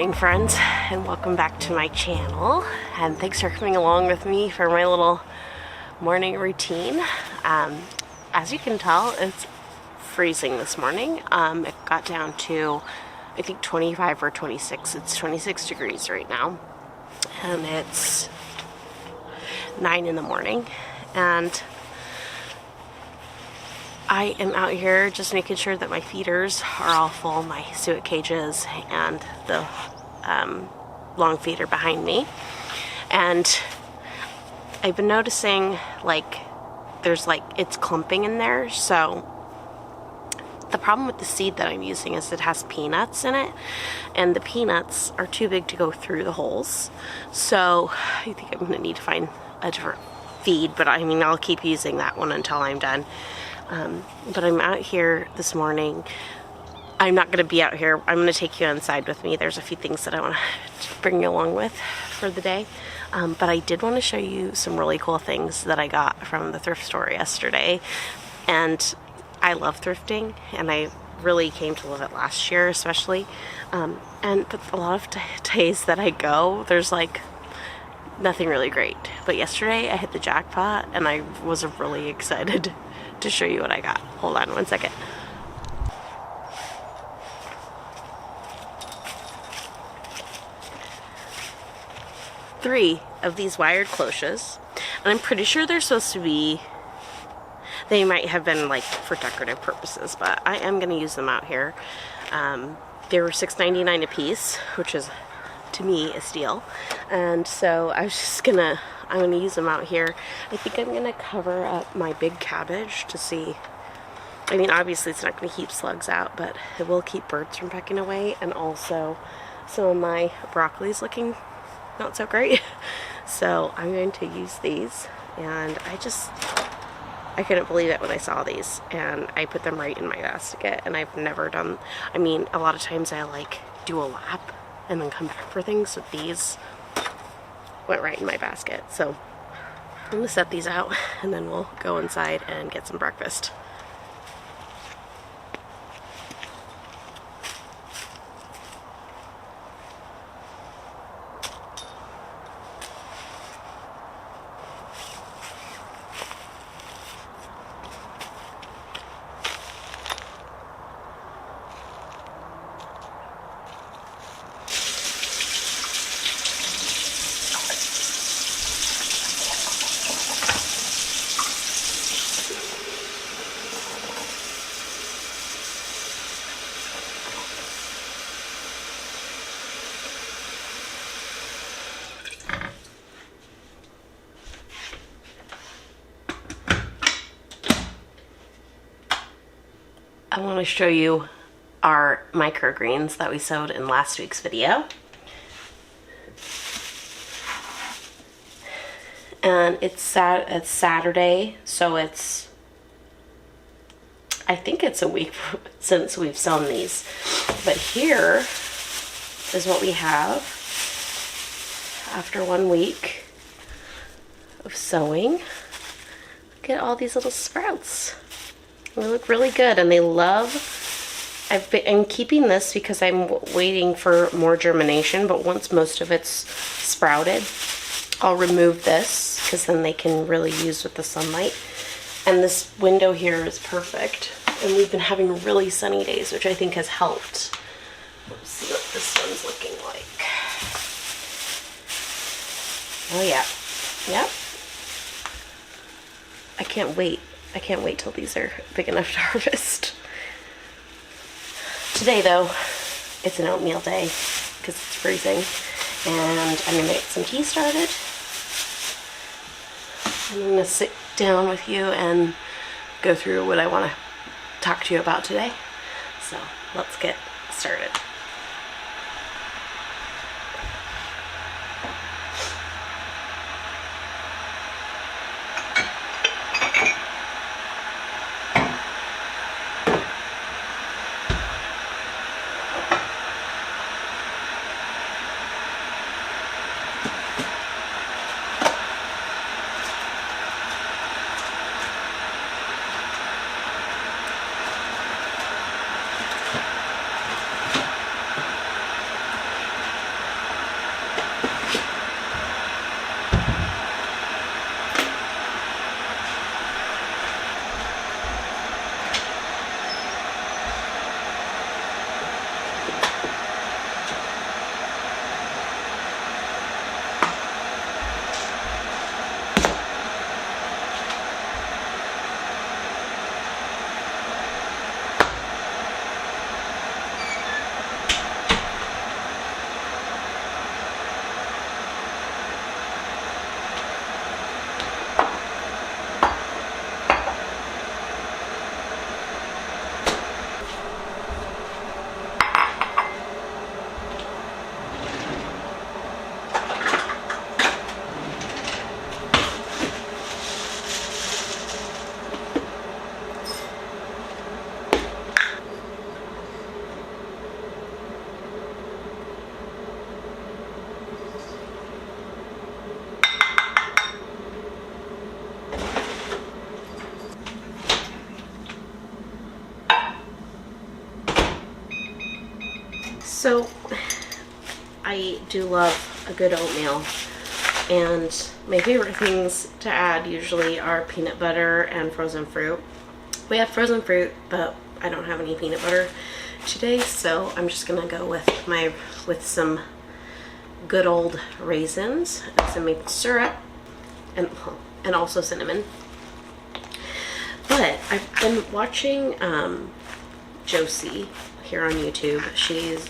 morning, friends, and welcome back to my channel, and thanks for coming along with me for my little morning routine. As you can tell, it's freezing this morning. It got down to I think 25 or 26. It's 26 degrees right now, and it's 9 in the morning, and I am out here just making sure that my feeders are all full, my suet cages and the long feeder behind me. And I've been noticing it's clumping in there. So the problem with the seed that I'm using is it has peanuts in it, and the peanuts are too big to go through the holes. So I think I'm gonna need to find a different feed, but I mean, I'll keep using that one until I'm done. But I'm out here this morning. I'm not going to be out here. I'm going to take you inside with me. There's a few things that I want to bring you along with for the day. But I did want to show you some really cool things that I got from the thrift store yesterday. And I love thrifting, and I really came to love it last year especially. But a lot of days that I go, there's like nothing really great. But yesterday I hit the jackpot, and I was really excited to show you what I got. Hold on one second. Three of these wired cloches, and I'm pretty sure they're supposed to be, they might have been like for decorative purposes, but I am going to use them out here. They were $6.99 a piece, which is to me a steal, and so I'm gonna use them out here. I think I'm gonna cover up my big cabbage to see. I mean, obviously it's not gonna keep slugs out, but it will keep birds from pecking away, and also some of my broccoli's looking not so great. So I'm going to use these, and I couldn't believe it when I saw these, and I put them right in my basket. And I've never done, I mean, a lot of times I like do a lap and then come back for things. With these, went right in my basket. So I'm gonna set these out, and then we'll go inside and get some breakfast. I want to show you our microgreens that we sowed in last week's video. And it's Saturday, so I think it's a week since we've sown these. But here is what we have after 1 week of sowing. Look at all these little sprouts. They look really good, and they love, I'm keeping this because I'm waiting for more germination, but once most of it's sprouted, I'll remove this because then they can really use with the sunlight. And this window here is perfect, and we've been having really sunny days, which I think has helped. Let's see what this one's looking like. Oh yeah, yep. I can't wait till these are big enough to harvest. Today though, it's an oatmeal day because it's freezing, and I'm gonna get some tea started. I'm gonna sit down with you and go through what I want to talk to you about today. So let's get started. So I do love a good oatmeal, and my favorite things to add usually are peanut butter and frozen fruit. We have frozen fruit, but I don't have any peanut butter today, so I'm just gonna go with some good old raisins and some maple syrup and also cinnamon. But I've been watching Josie here on YouTube. She's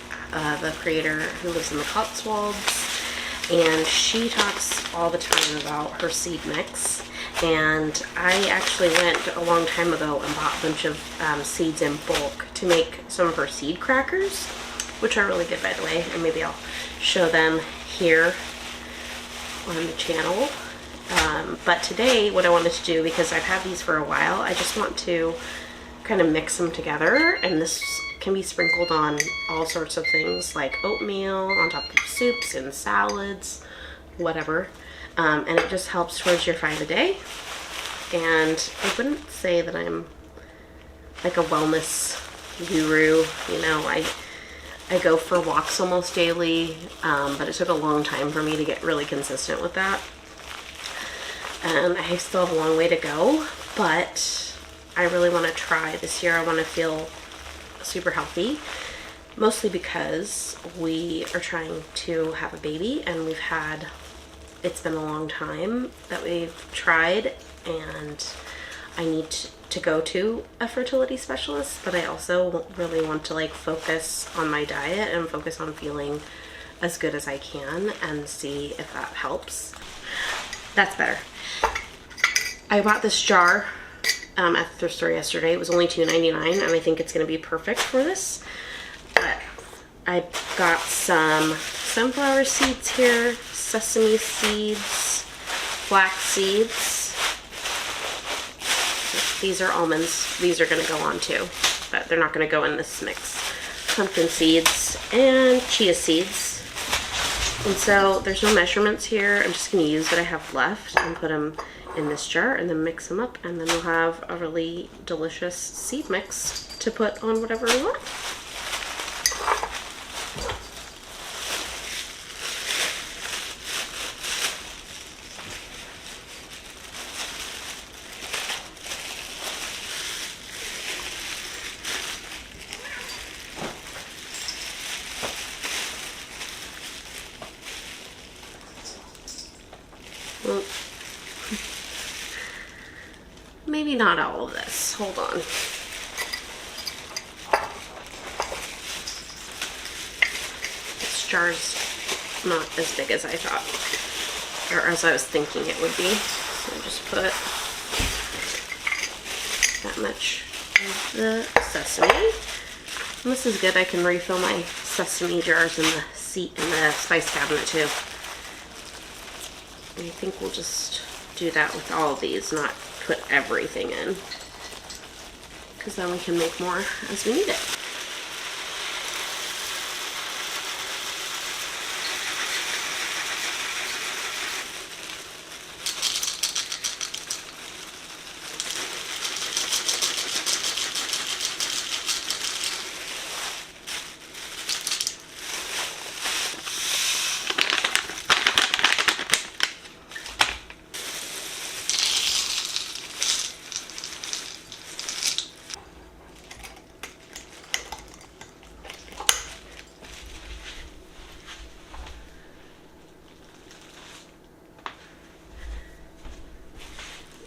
the creator who lives in the Cotswolds, and she talks all the time about her seed mix. And I actually went a long time ago and bought a bunch of seeds in bulk to make some of her seed crackers, which are really good, by the way, and maybe I'll show them here on the channel. But today what I wanted to do, because I've had these for a while, I just want to kind of mix them together, and this can be sprinkled on all sorts of things like oatmeal, on top of soups and salads, whatever. And it just helps towards your 5 a day. And I wouldn't say that I'm like a wellness guru, you know. I go for walks almost daily, but it took a long time for me to get really consistent with that. And I still have a long way to go, but I really want to try this year. I want to feel super healthy, mostly because we are trying to have a baby, and it's been a long time that we've tried, and I need to go to a fertility specialist, but I also really want to like focus on my diet and focus on feeling as good as I can and see if that helps. That's better. I bought this jar at the thrift store yesterday. It was only $2.99, and I think it's going to be perfect for this. But I got some sunflower seeds here, sesame seeds, flax seeds. These are almonds. These are going to go on too, but they're not going to go in this mix. Pumpkin seeds and chia seeds. And so there's no measurements here. I'm just going to use what I have left and put them in this jar and then mix them up, and then we'll have a really delicious seed mix to put on whatever we want. Well, maybe not all of this. Hold on. This jar's not as big as I thought, or as I was thinking it would be. So I just put that much of the sesame. And this is good. I can refill my sesame jars in the spice cabinet too. And I think we'll just do that with all of these, not put everything in, because then we can make more as we need it.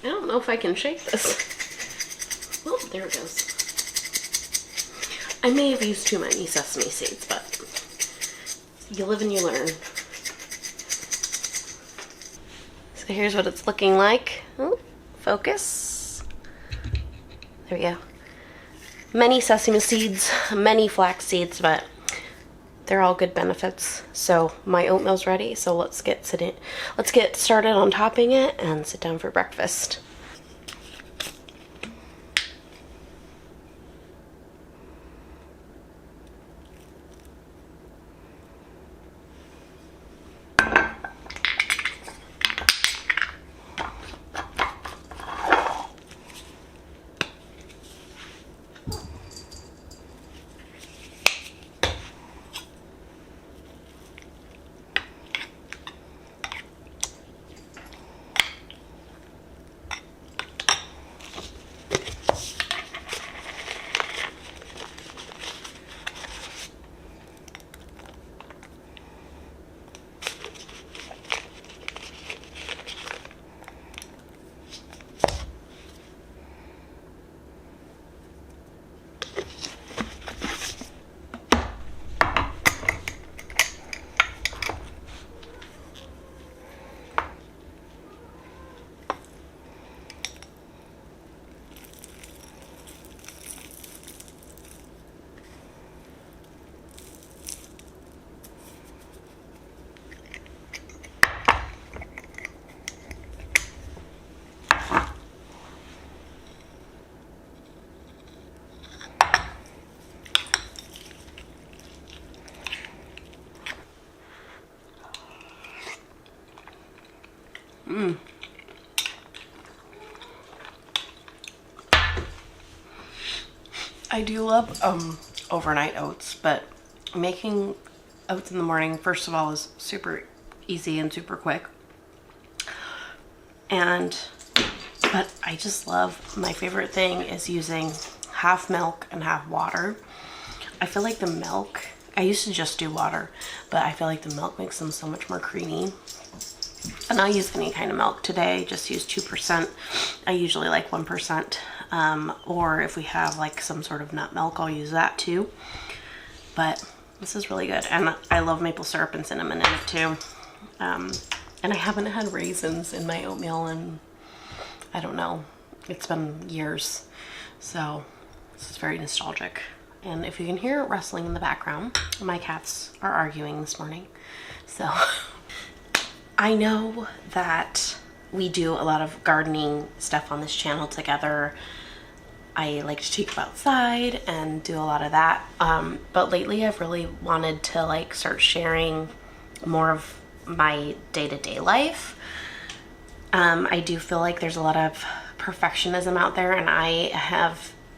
I don't know if I can shake this. Oh, there it goes. I may have used too many sesame seeds, but you live and you learn. So here's what it's looking like. Oh, focus. There we go. Many sesame seeds, many flax seeds, but they're all good benefits. So my oatmeal's ready, so let's get started on topping it and sit down for breakfast. I do love overnight oats, but making oats in the morning, first of all, is super easy and super quick. But I just love, my favorite thing is using half milk and half water. I feel like the milk, I used to just do water, but I feel like the milk makes them so much more creamy. And I'll use any kind of milk. Today, just use 2%. I usually like 1%. Or if we have like some sort of nut milk, I'll use that too. But this is really good. And I love maple syrup and cinnamon in it too. And I haven't had raisins in my oatmeal in, I don't know, it's been years. So this is very nostalgic. And if you can hear rustling in the background, my cats are arguing this morning. So I know that we do a lot of gardening stuff on this channel together. I like to take them outside and do a lot of that. But lately I've really wanted to like start sharing more of my day-to-day life. I do feel like there's a lot of perfectionism out there, and I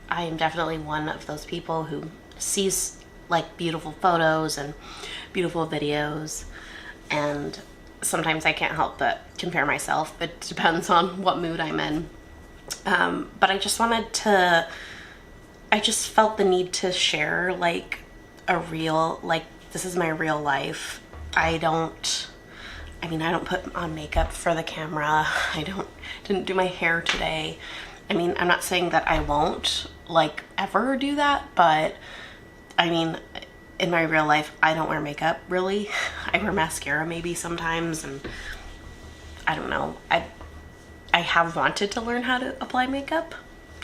am definitely one of those people who sees like beautiful photos and beautiful videos, and sometimes I can't help but compare myself. It depends on what mood I'm in. But I just felt the need to share like a real, like, this is my real life. I don't put on makeup for the camera. Didn't do my hair today. I mean, I'm not saying that I won't like ever do that, but I mean, in my real life, I don't wear makeup really. I wear mascara maybe sometimes, and I don't know. I have wanted to learn how to apply makeup,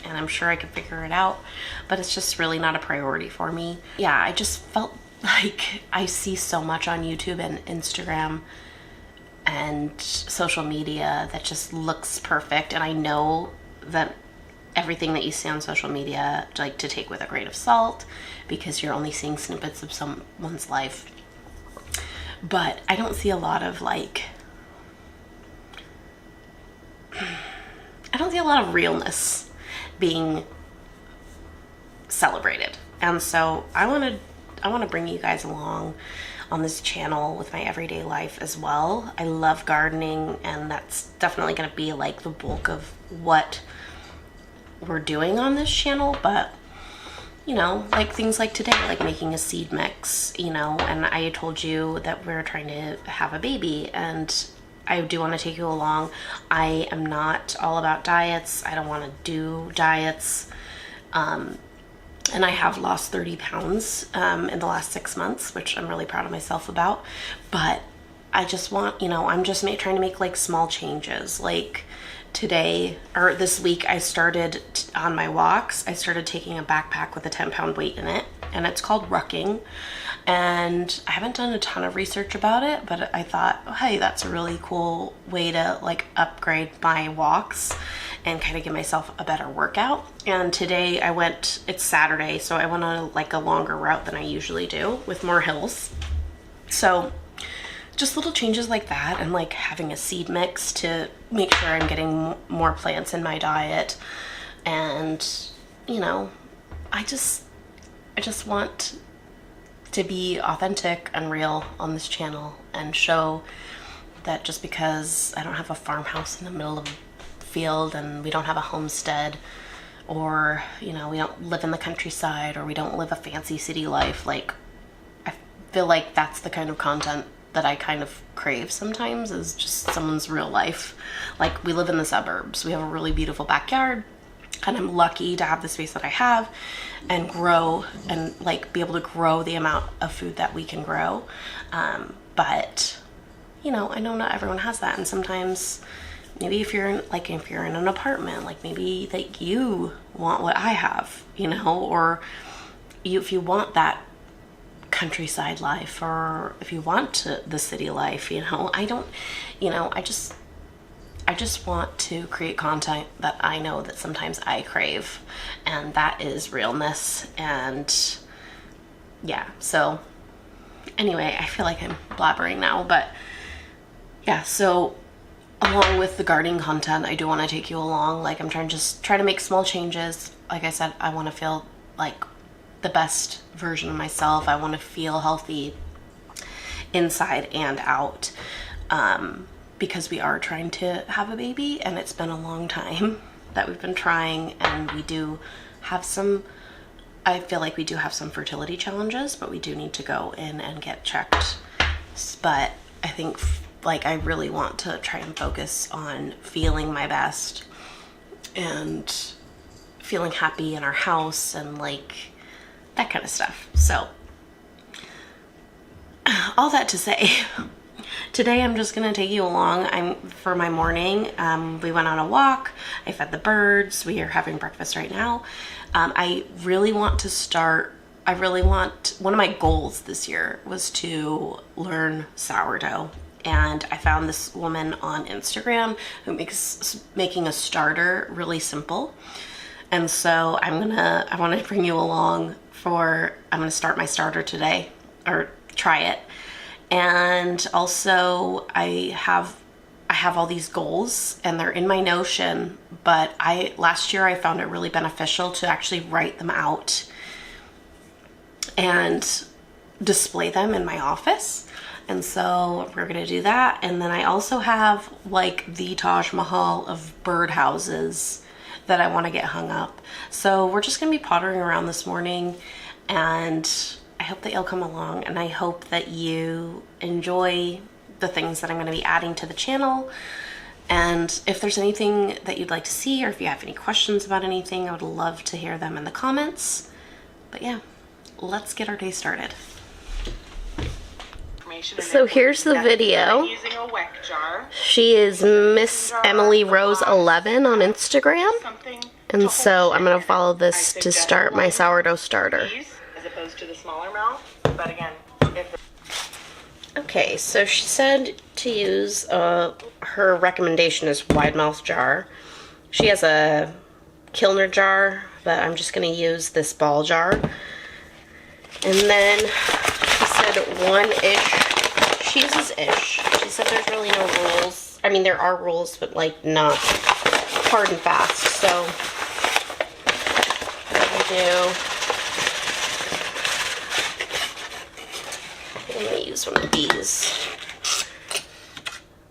and I'm sure I could figure it out, but it's just really not a priority for me. Yeah, I just felt like I see so much on YouTube and Instagram and social media that just looks perfect, and I know that everything that you see on social media, like, to take with a grain of salt, because you're only seeing snippets of someone's life. But I don't see a lot of like, I don't see a lot of realness being celebrated. And so I want to bring you guys along on this channel with my everyday life as well. I love gardening, and that's definitely going to be like the bulk of what we're doing on this channel. But you know, like things like today, like making a seed mix, you know, and I told you that we're trying to have a baby, and I do want to take you along. I am not all about diets. I don't want to do diets. And I have lost 30 pounds in the last 6 months, which I'm really proud of myself about. But I just want, you know, I'm just trying to make like small changes. Like today, or this week, I started on my walks, I started taking a backpack with a 10-pound weight in it, and it's called rucking. And I haven't done a ton of research about it, but I thought, oh, hey, that's a really cool way to like upgrade my walks and kind of give myself a better workout. And today I went, it's Saturday, so I went on like a longer route than I usually do with more hills. So just little changes like that, and like having a seed mix to make sure I'm getting more plants in my diet. And you know, I just want to be authentic and real on this channel, and show that just because I don't have a farmhouse in the middle of a field, and we don't have a homestead, or you know, we don't live in the countryside, or we don't live a fancy city life, like I feel like that's the kind of content that I kind of crave sometimes, is just someone's real life. Like, we live in the suburbs, we have a really beautiful backyard, and I'm lucky to have the space that I have and grow, and like be able to grow the amount of food that we can grow. But you know, I know not everyone has that, and sometimes maybe if you're in an apartment, like maybe that you want what I have, you know, or if you want that countryside life, or if you want the city life, you know, I just want to create content that I know that sometimes I crave, and that is realness. And yeah, so anyway, I feel like I'm blabbering now, but yeah, so along with the gardening content, I do want to take you along. Like, I'm trying to make small changes. Like I said, I want to feel like the best version of myself. I want to feel healthy inside and out, because we are trying to have a baby, and it's been a long time that we've been trying, and we do have some, I feel like we do have some fertility challenges, but we do need to go in and get checked. But I think like I really want to try and focus on feeling my best and feeling happy in our house and like that kind of stuff. So all that to say, today I'm just gonna take you along. For my morning. We went on a walk. I fed the birds. We are having breakfast right now. I really want to start. One of my goals this year was to learn sourdough. And I found this woman on Instagram who makes making a starter really simple. And so I want to bring you along I'm gonna start my starter today, or try it. And also I have all these goals, and they're in my Notion, but last year I found it really beneficial to actually write them out and display them in my office. And so we're gonna do that. And then I also have like the Taj Mahal of birdhouses that I want to get hung up. So we're just gonna be pottering around this morning, and I hope that you'll come along, and I hope that you enjoy the things that I'm going to be adding to the channel. And if there's anything that you'd like to see, or if you have any questions about anything, I would love to hear them in the comments. But yeah, let's get our day started. So here's the video. She is Miss Emily Rose 11 on Instagram. And so I'm going to follow this to start my sourdough starter. As opposed to the smaller mouth, but again, okay, so she said to use, her recommendation is wide mouth jar. She has a Kilner jar, but I'm just going to use this ball jar. And then she said one-ish. She uses ish. She said there's really no rules. I mean, there are rules, but like not hard and fast. So what we do, I'm going to use one of these.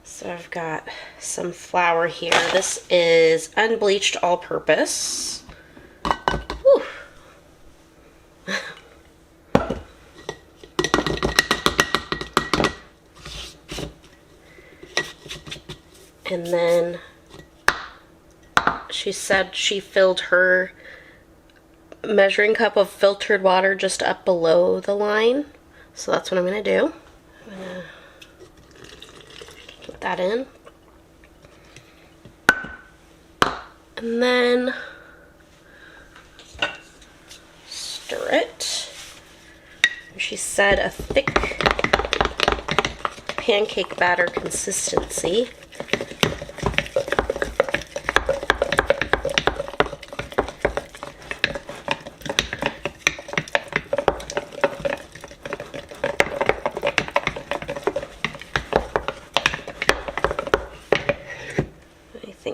So I've got some flour here. This is unbleached all-purpose. And then she said she filled her measuring cup of filtered water just up below the line. So that's what I'm going to do. I'm going to put that in. And then stir it. She said a thick pancake batter consistency.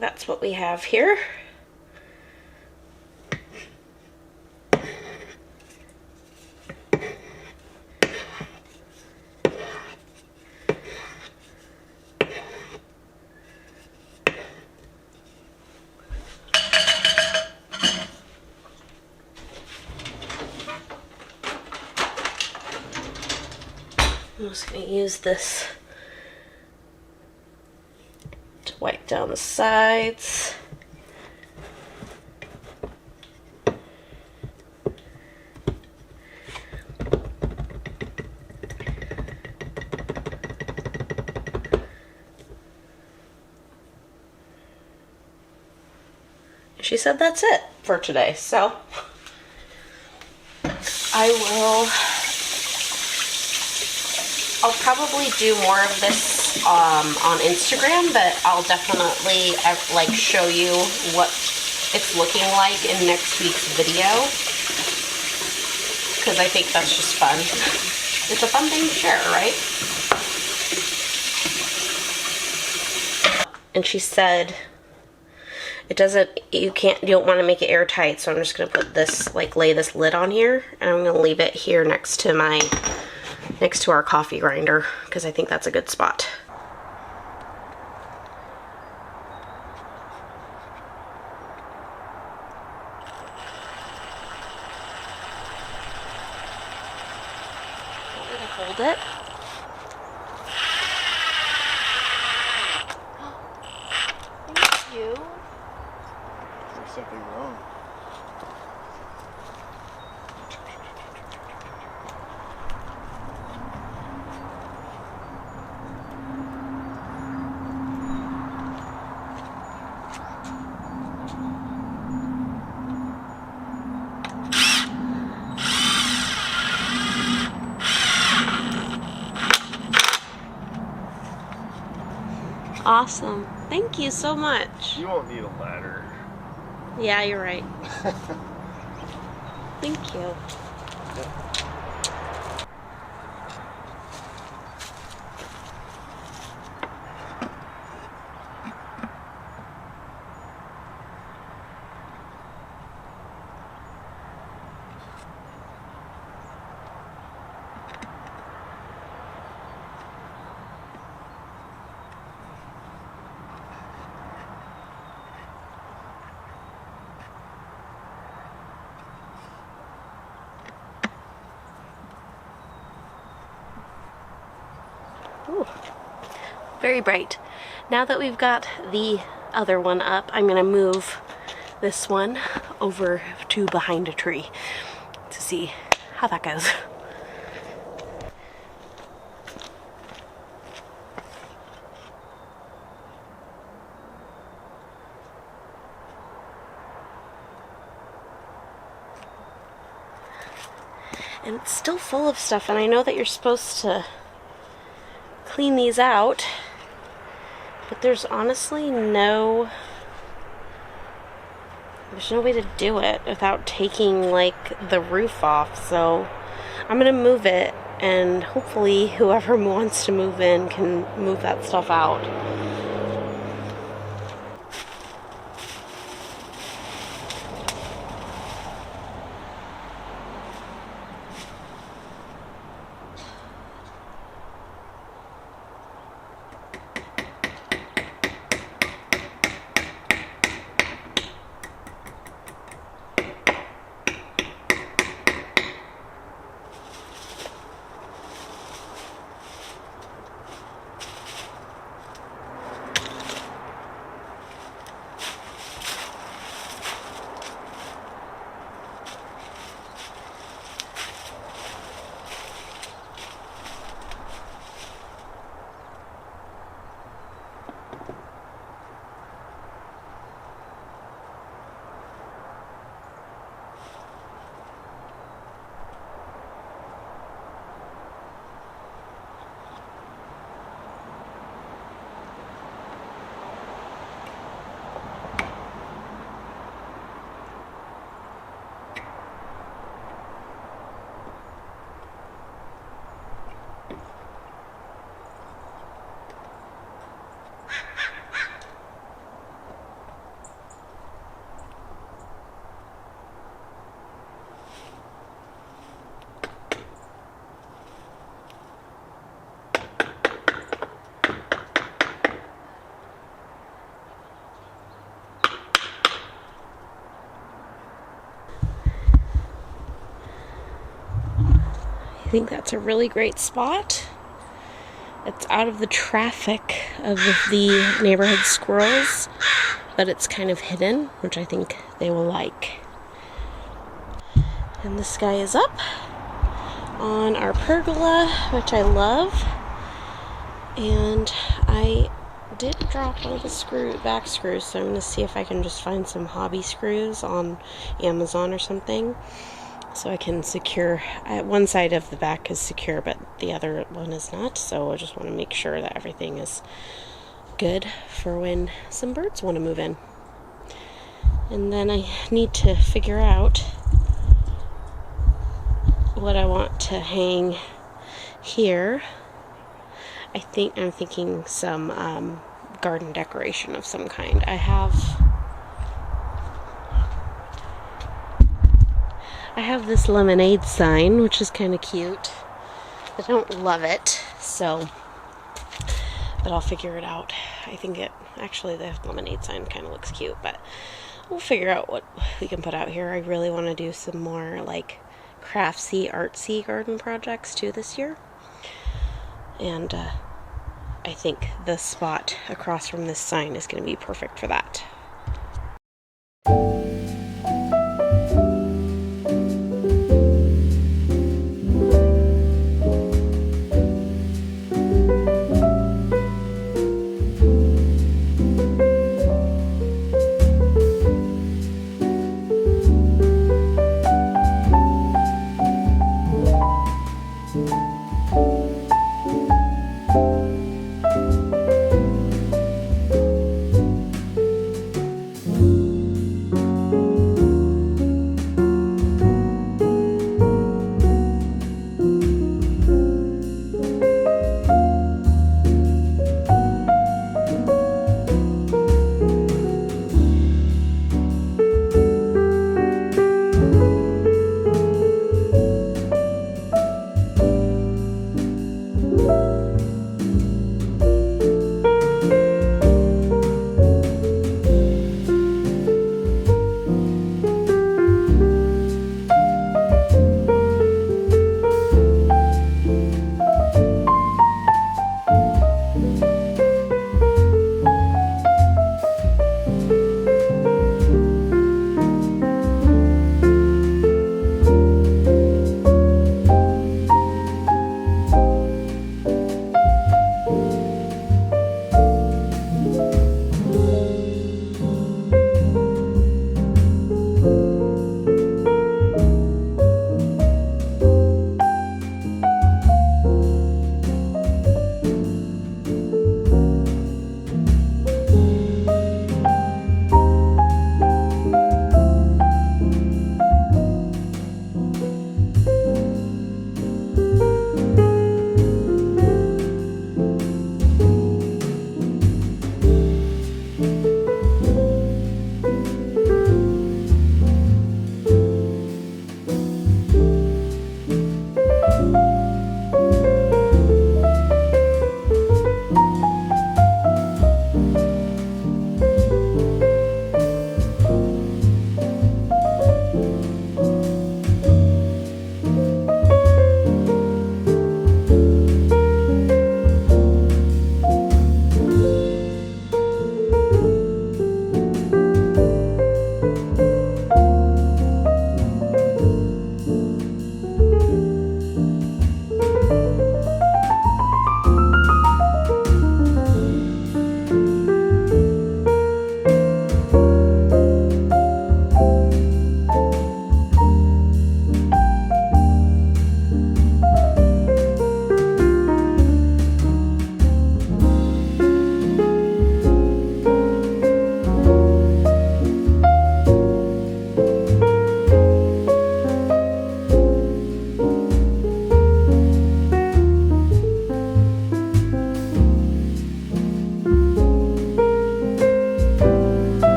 That's what we have here. I'm just going to use this to wipe down the sides. She said that's it for today, so I'll probably do more of this on Instagram, but I'll definitely like show you what it's looking like in next week's video, because I think that's just fun. It's a fun thing to share, right? and she said you don't want to make it airtight, so I'm just going to put this, like, lay this lid on here, and I'm going to leave it here next to our coffee grinder, because I think that's a good spot. Hold it. Thank you. There's something wrong. Awesome. Thank you so much. You won't need a ladder. Yeah, you're right. Thank you. Ooh, very bright. Now that we've got the other one up, I'm gonna move this one over to behind a tree to see how that goes. And it's still full of stuff, and I know that you're supposed to clean these out, but there's honestly no way to do it without taking, like, the roof off. So I'm gonna move it, and hopefully whoever wants to move in can move that stuff out. I think that's a really great spot. It's out of the traffic of the neighborhood squirrels, but it's kind of hidden, which I think they will like. And the sky is up on our pergola, which I love. And I did drop all the back screws, so I'm going to see if I can just find some hobby screws on Amazon or something, so I can secure. One side of the back is secure, but the other one is not, so I just want to make sure that everything is good for when some birds want to move in. And then I need to figure out what I want to hang here. I'm thinking some garden decoration of some kind. I have this lemonade sign, which is kind of cute. I don't love it, but I'll figure it out. I think the lemonade sign kind of looks cute, but we'll figure out what we can put out here. I really want to do some more like craftsy, artsy garden projects too this year. And I think the spot across from this sign is going to be perfect for that.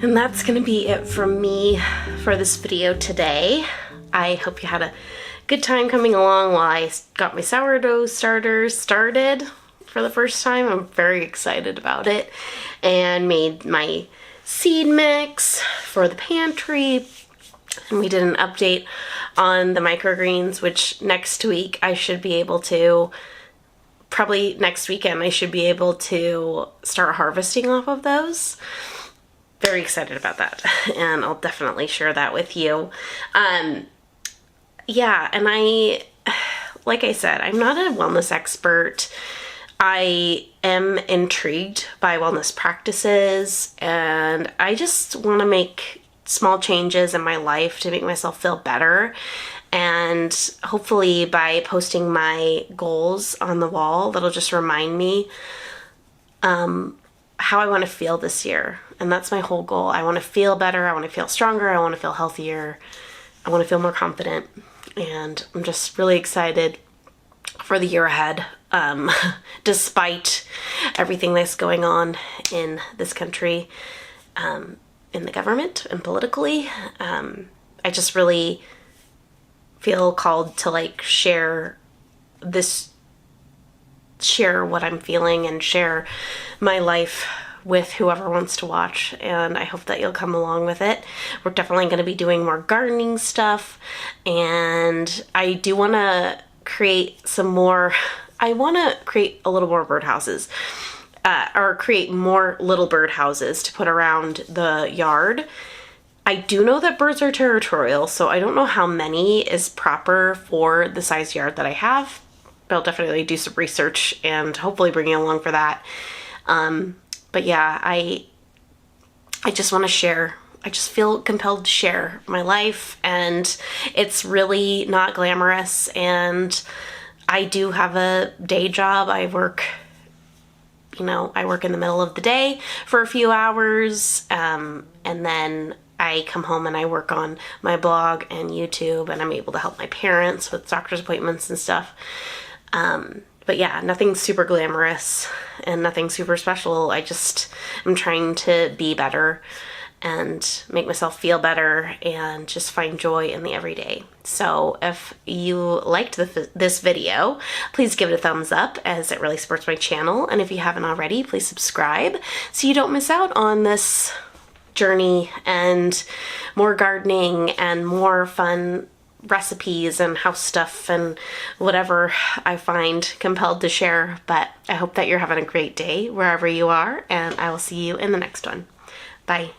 And that's gonna be it from me for this video today. I hope you had a good time coming along while I got my sourdough starter started for the first time. I'm very excited about it. And made my seed mix for the pantry. And we did an update on the microgreens, which next week I should be able to, probably next weekend, I should be able to start harvesting off of those. Very excited about that, and I'll definitely share that with you. Yeah, and like I said, I'm not a wellness expert. I am intrigued by wellness practices, and I just want to make small changes in my life to make myself feel better. And hopefully by posting my goals on the wall, that'll just remind me how I want to feel this year. And that's my whole goal. I want to feel better. I want to feel stronger. I want to feel healthier. I want to feel more confident. And I'm just really excited for the year ahead. Despite everything that's going on in this country, in the government and politically, I just really feel called to like share what I'm feeling and share my life with whoever wants to watch, and I hope that you'll come along with it. We're definitely going to be doing more gardening stuff, and I do want to create some more. I want to create a little more birdhouses, or create more little birdhouses to put around the yard. I do know that birds are territorial, so I don't know how many is proper for the size yard that I have. But I'll definitely do some research and hopefully bring you along for that. But yeah, I just want to share. I just feel compelled to share my life, and it's really not glamorous. And I do have a day job. I work in the middle of the day for a few hours, and then I come home and I work on my blog and YouTube, and I'm able to help my parents with doctor's appointments and stuff. But yeah, nothing super glamorous and nothing super special. I just am trying to be better and make myself feel better and just find joy in the everyday. So if you liked this video, please give it a thumbs up, as it really supports my channel. And if you haven't already, please subscribe so you don't miss out on this journey and more gardening and more fun recipes and house stuff and whatever I find compelled to share. But I hope that you're having a great day wherever you are, and I will see you in the next one. Bye.